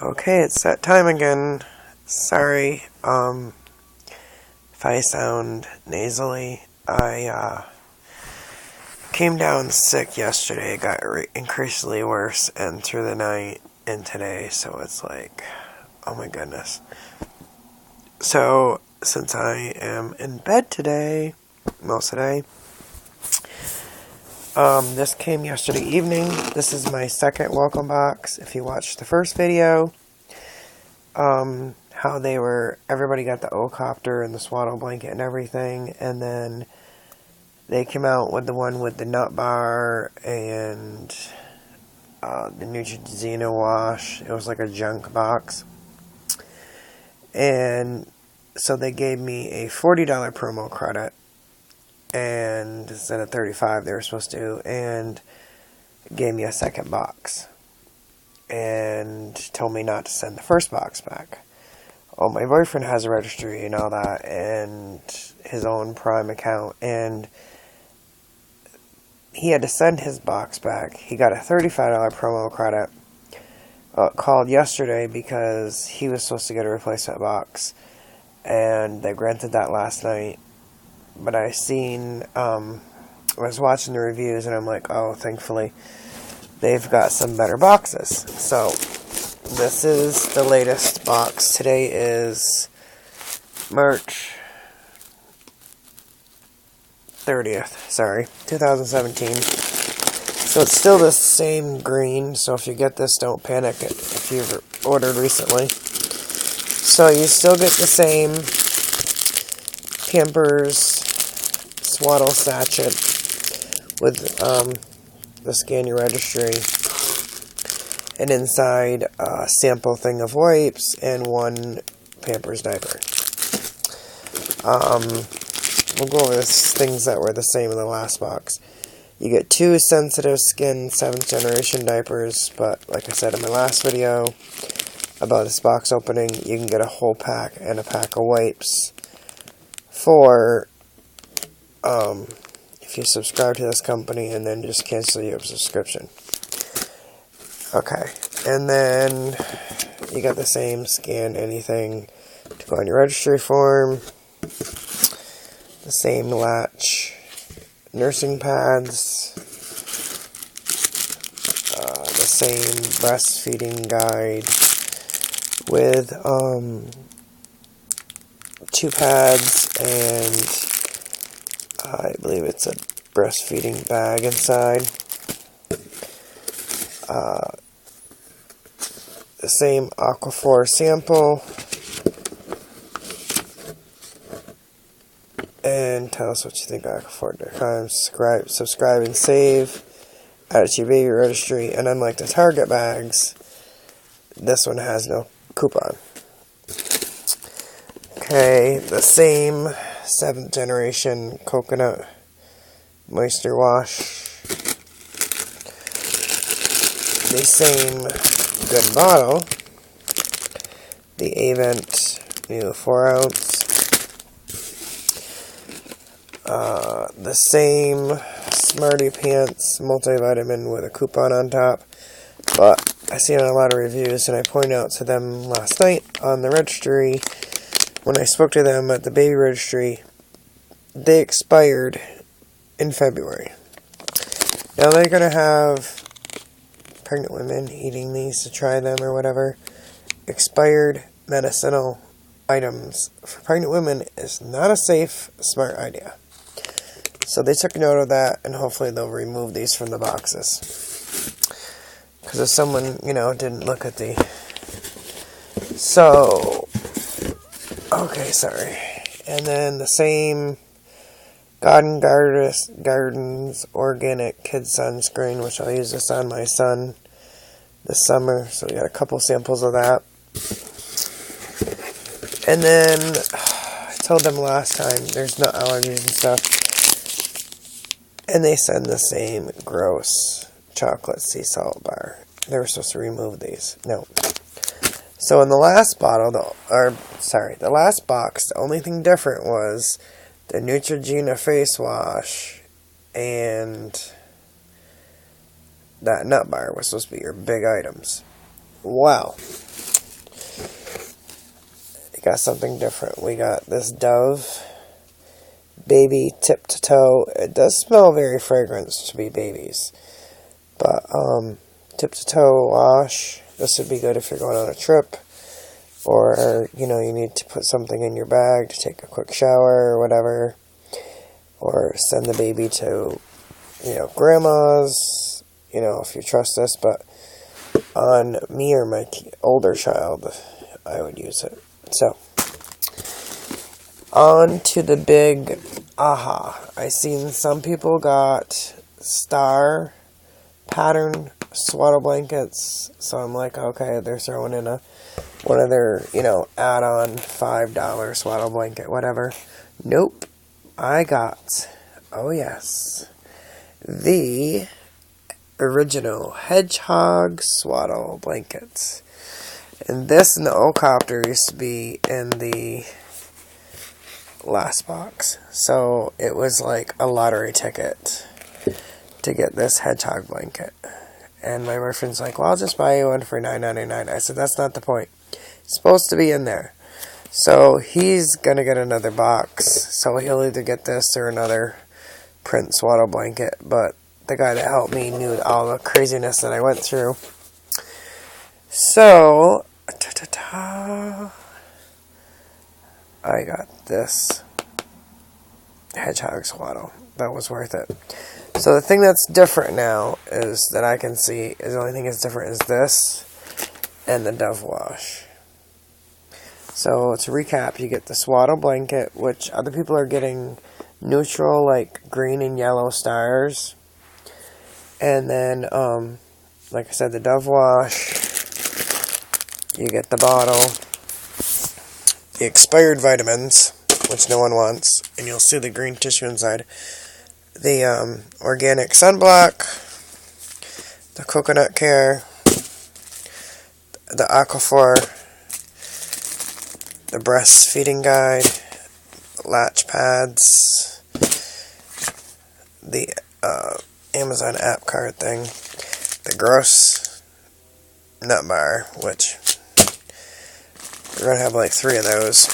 Okay, it's that time again. Sorry, if I sound nasally. I came down sick yesterday. It got increasingly worse, and through the night and today, so it's like, oh my goodness. So, since I am in bed today, most of the day, this came yesterday evening. This is my second welcome box. If you watched the first video, how everybody got the O-copter and the swaddle blanket and everything, and then they came out with the one with the nut bar and the Neutrogena wash. It was like a junk box. And so they gave me a $40 promo credit, and instead of $35 they were supposed to, and gave me a second box. And told me not to send the first box back. Oh, my boyfriend has a registry and all that, and his own Prime account, and he had to send his box back. He got a $35 promo credit. Called yesterday because he was supposed to get a replacement box, and they granted that last night. But I was watching the reviews, and I'm like, oh, thankfully they've got some better boxes. So this is the latest box. Today is March 30th, 2017. So it's still the same green, so if you get this, don't panic if you've ordered recently. So you still get the same Pampers swaddle sachet with the Scan Your Registry, and inside a sample thing of wipes and one Pampers diaper. We'll go over things that were the same in the last box. You get 2 sensitive skin 7th generation diapers, but like I said in my last video about this box opening, you can get a whole pack and a pack of wipes for if you subscribe to this company and then just cancel your subscription. Okay, and then you got the same scan anything to go on your registry form, the same latch nursing pads, the same breastfeeding guide with 2 pads, and I believe it's a breastfeeding bag inside. The same Aquaphor sample, and tell us what you think of Aquaphor.com. Subscribe and save. Add it to your baby registry, and unlike the Target bags, this one has no coupon. Okay, the same 7th generation coconut moisture wash. The same good bottle. The Avent new 4-ounce. The same Smarty Pants multivitamin with a coupon on top. But I seen a lot of reviews, and I pointed out to them last night on the registry, when I spoke to them at the baby registry, they expired in February. Now they're going to have pregnant women eating these to try them or whatever. Expired medicinal items for pregnant women is not a safe, smart idea. So they took note of that, and hopefully they'll remove these from the boxes. Because if someone, didn't look at the... So, okay, sorry. And then the same Gardens Organic Kid Sunscreen, which I'll use this on my son this summer. So we got a couple samples of that. And then, I told them last time, there's no allergies and stuff. And they send the same gross chocolate sea salt bar. They were supposed to remove these. No. So in the last bottle, the last box, the only thing different was the Neutrogena face wash and that nut bar was supposed to be your big items. Wow. we got something different. We got this Dove baby tip to toe. It does smell very fragrant to be babies. But tip to toe wash. This would be good if you're going on a trip. Or, you know, you need to put something in your bag to take a quick shower or whatever. Or send the baby to, you know, grandma's, you know, if you trust this. But on me or my older child, I would use it. So, on to the big aha. I seen some people got star pattern swaddle blankets. So I'm like, okay, they're throwing in one of their, you know, add-on $5 swaddle blanket, whatever. Nope. I got, oh yes, the original hedgehog swaddle blankets. And this and the Ocopter used to be in the last box. So it was like a lottery ticket to get this hedgehog blanket. And my boyfriend's like, well, I'll just buy you one for $9.99. I said, that's not the point. It's supposed to be in there. So he's going to get another box. So he'll either get this or another print swaddle blanket. But the guy that helped me knew all the craziness that I went through. So, I got this hedgehog swaddle. That was worth it. So the thing that's different now is that I can see is the only thing that's different is this and the Dove wash. So to recap, you get the swaddle blanket, which other people are getting neutral, like green and yellow stars. And then, like I said, the Dove wash. You get the bottle. The expired vitamins, which no one wants. And you'll see the green tissue inside. The organic sunblock. The coconut care. The Aquaphor. The breastfeeding guide, latch pads, the Amazon app card thing, the gross nut bar, which we're going to have like 3 of those,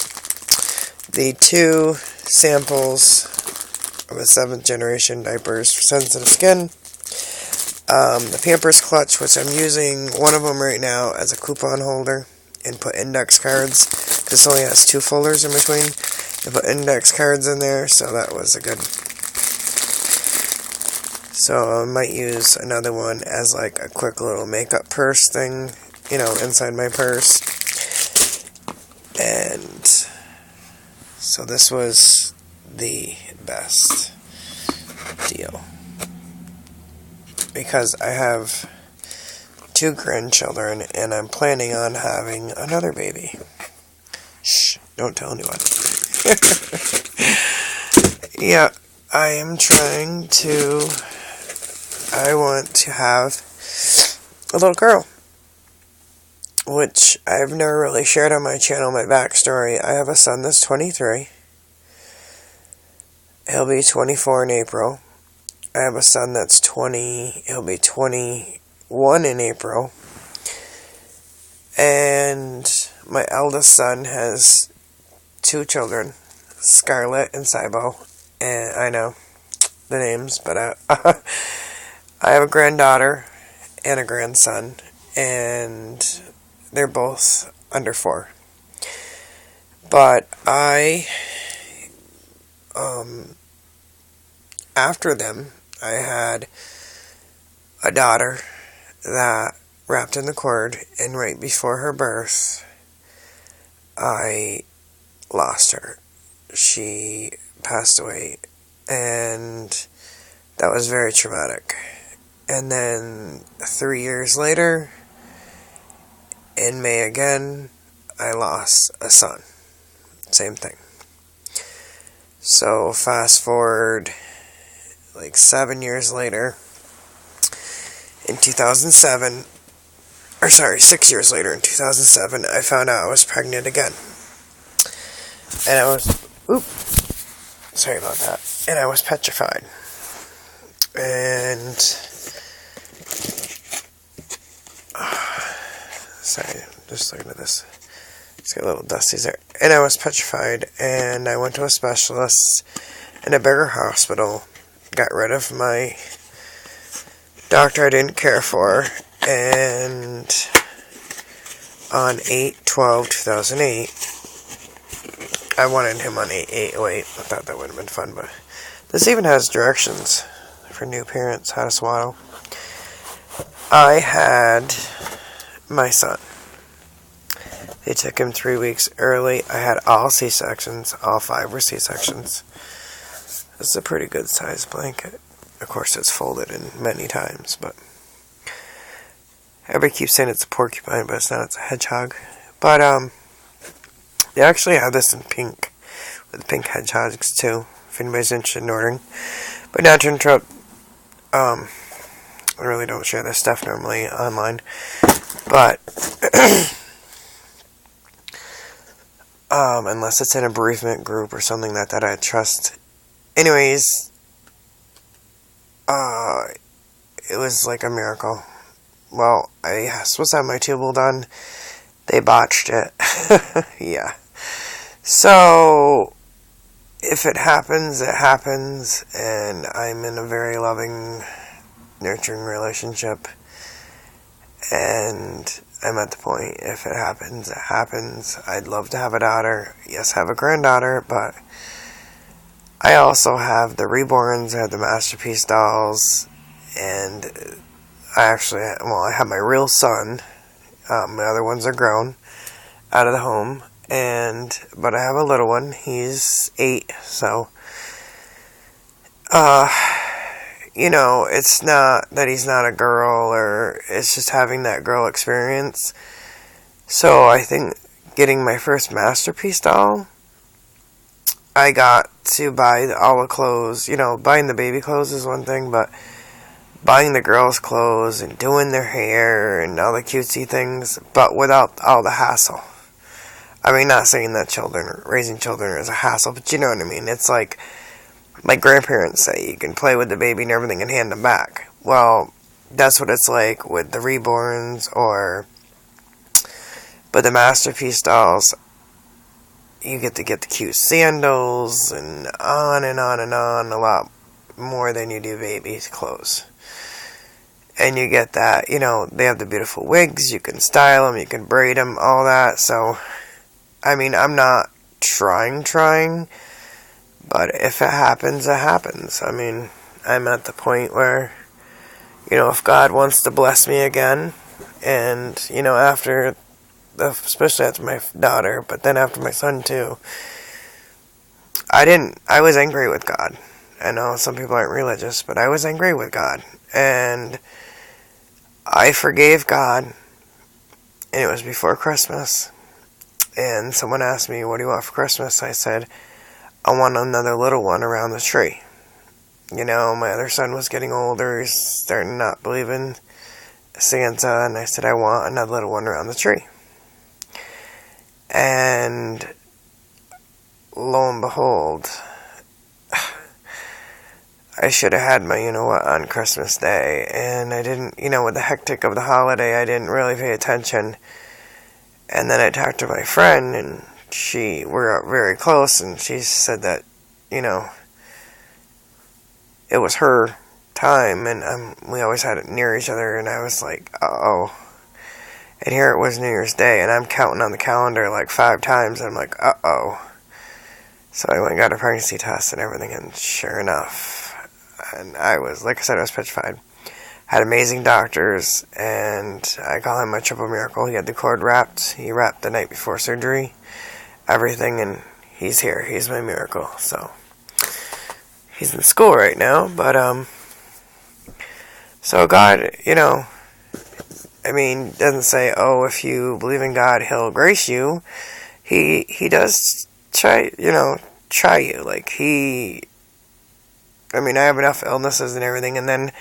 the 2 samples of the 7th generation diapers for sensitive skin, the Pampers clutch, which I'm using one of them right now as a coupon holder, and put index cards. This only has 2 folders in between. I put index cards in there, so that was a good. So I might use another one as like a quick little makeup purse thing, you know, inside my purse. And so this was the best deal. Because I have 2 grandchildren, and I'm planning on having another baby. Shh, don't tell anyone. Yeah, I want to have a little girl. Which I've never really shared on my channel, my backstory. I have a son that's 23. He'll be 24 in April. I have a son that's 20. He'll be 21 in April. And my eldest son has 2 children, Scarlett and Cybo. And I know the names, but I have a granddaughter and a grandson, and they're both under 4. But after them, I had a daughter that wrapped in the cord, and right before her birth, I lost her. She passed away, and that was very traumatic. And then 3 years later, in May again, I lost a son. Same thing. So fast forward like 7 years later, in 2007, 6 years later, in 2007, I found out I was pregnant again. And I was, sorry about that. And I was petrified. And, sorry, just looking at this. It's got little dusties there. and I was petrified, and I went to a specialist in a bigger hospital, got rid of my doctor I didn't care for, and on 8/12/2008, I wanted him on 8/8/08. I thought that would have been fun, but this even has directions for new parents, how to swaddle. I had my son. They took him 3 weeks early. I had all C-sections. All 5 were C-sections. It's a pretty good sized blanket. Of course, it's folded in many times, but everybody keeps saying it's a porcupine, but it's not. It's a hedgehog. But they actually have this in pink, with pink hedgehogs too, if anybody's interested in ordering. But not to interrupt, I really don't share this stuff normally online, but unless it's in a bereavement group or something that I trust. Anyways, it was like a miracle. Well, I was supposed to have my tubal done. They botched it. Yeah. So, if it happens, it happens, and I'm in a very loving, nurturing relationship, and I'm at the point, if it happens, it happens. I'd love to have a daughter. Yes, have a granddaughter, but I also have the reborns, I have the Masterpiece dolls, and I have my real son. My other ones are grown, out of the home, but I have a little one. He's 8, so, it's not that he's not a girl, or it's just having that girl experience. So I think getting my first Masterpiece doll, I got to buy all the clothes. Buying the baby clothes is one thing, but buying the girls' clothes and doing their hair and all the cutesy things, but without all the hassle. I mean, not saying that raising children is a hassle, but you know what I mean. It's like my grandparents say, you can play with the baby and everything and hand them back. Well, that's what it's like with the reborns, but the Masterpiece dolls, you get to get the cute sandals and on and on and on, a lot more than you do baby's clothes. And you get that, they have the beautiful wigs, you can style them, you can braid them, all that. So, I mean, I'm not trying, but if it happens, it happens. I mean, I'm at the point where, if God wants to bless me again, and, especially after my daughter, but then after my son too, I was angry with God. I know some people aren't religious, but I was angry with God, and I forgave God, and it was before Christmas, and someone asked me, what do you want for Christmas? I said, I want another little one around the tree. My other son was getting older, he's starting to not believe in Santa, and I said, I want another little one around the tree. And lo and behold, I should have had my on Christmas Day, and I didn't, with the hectic of the holiday, I didn't really pay attention. And then I talked to my friend, and we're very close, and she said that, it was her time, and we always had it near each other, and I was like, uh-oh. And here it was New Year's Day, and I'm counting on the calendar like 5 times, and I'm like, uh-oh. So I went and got a pregnancy test and everything, and sure enough, and I was petrified. Had amazing doctors, and I call him my triple miracle. He had the cord wrapped. He wrapped the night before surgery, everything, and he's here. He's my miracle. So he's in school right now, but so God, doesn't say, oh, if you believe in God, He'll grace you. He does try you. Like I have enough illnesses and everything, and then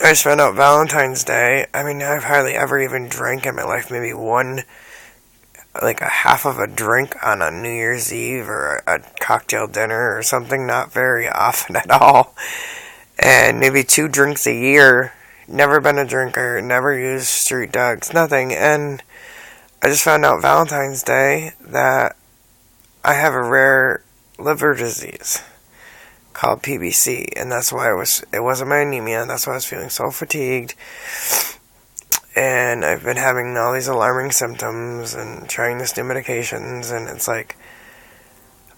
I just found out Valentine's Day. I've hardly ever even drank in my life. Maybe a half of a drink on a New Year's Eve or a cocktail dinner or something. Not very often at all. And maybe 2 drinks a year. Never been a drinker. Never used street drugs. Nothing. And I just found out Valentine's Day that I have a rare liver disease called PBC, and that's why it wasn't my anemia, that's why I was feeling so fatigued, and I've been having all these alarming symptoms, and trying this new medications, and it's like,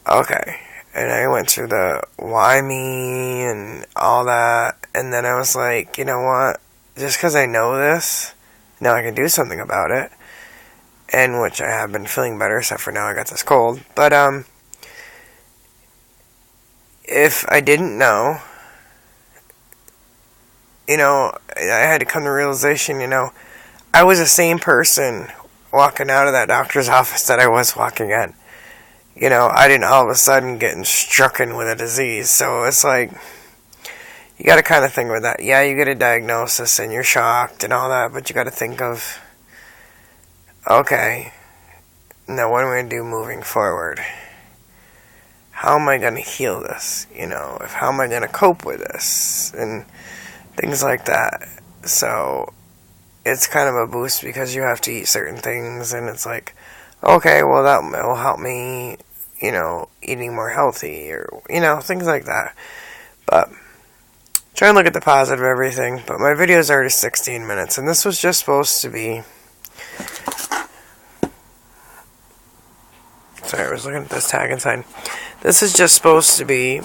okay, and I went through the why me, and all that, and then I was like, you know what, just because I know this, now I can do something about it, and which I have been feeling better, except for now I got this cold, but, if I didn't know, I had to come to the realization, I was the same person walking out of that doctor's office that I was walking in. I didn't all of a sudden get strucken with a disease. So it's like, you got to kind of think with that. Yeah, you get a diagnosis and you're shocked and all that, but you got to think of, okay, now what am I going to do moving forward? How am I going to heal this? How am I going to cope with this? And things like that. So it's kind of a boost because you have to eat certain things, and it's like, okay, well, that will help me, eating more healthy, or, things like that. But try and look at the positive of everything. But my video is already 16 minutes, and this was just supposed to be... Sorry, I was looking at this tag inside. This is just supposed to be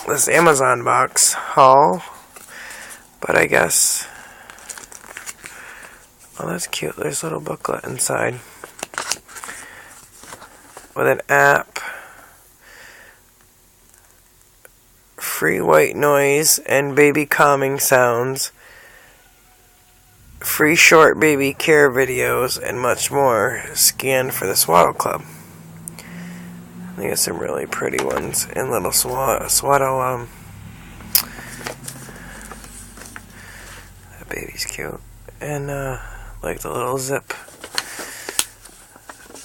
this Amazon box haul, but I guess, oh, that's cute. There's a little booklet inside with an app, free white noise and baby calming sounds, free short baby care videos, and much more. Scan for the Swaddle Club. They got some really pretty ones in little swaddle. That baby's cute. And, like the little zip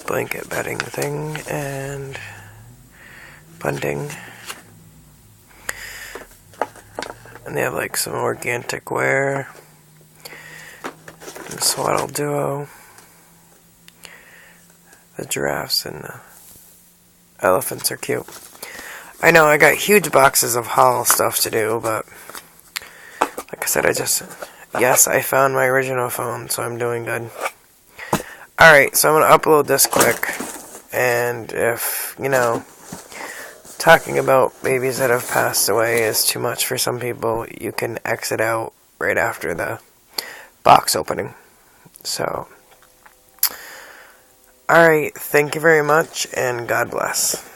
blanket bedding thing, and bunting. And they have, like, some organic wear. And the Swaddle Duo. The giraffes and the elephants are cute. I know I got huge boxes of haul stuff to do, but like I said, yes, I found my original phone, so I'm doing good. Alright, so I'm going to upload this quick, and if, talking about babies that have passed away is too much for some people, you can exit out right after the box opening. So, alright, thank you very much, and God bless.